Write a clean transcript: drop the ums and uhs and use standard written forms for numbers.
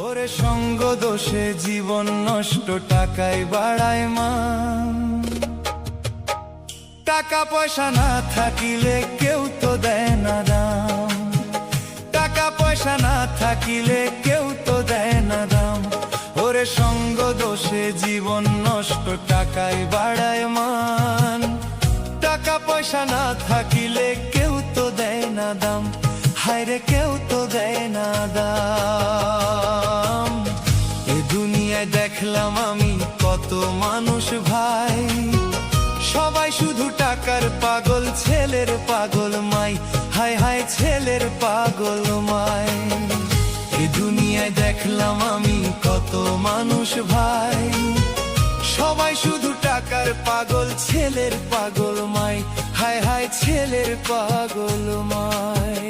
ওরে সঙ্গ দোষে জীবন নষ্ট, টাকায় বাড়ায় মান। টাকা পয়সা না থাকিলে কেউ তো দেয় না দাম, টাকা পয়সা না থাকিলে কেউ তো দেয় না দাম। ওরে সঙ্গ দোষে জীবন নষ্ট, টাকায় বাড়ায় মান। টাকা পয়সা না থাকিলে কেউ তো দেয় না দাম, হায়রে কেউ তো দেয় না দাম। এ দুনিয়ায় দেখলাম আমি কত মানুষ ভাই, সবাই শুধু টাকার পাগল, ছেলের পাগল মাই, হায় হায় ছেলের পাগল মাই। এ দুনিয়ায় দেখলাম আমি কত মানুষ ভাই, সবাই শুধু টাকার পাগল, ছেলের পাগল মাই, হায় হায় ছেলের পাগল মাই।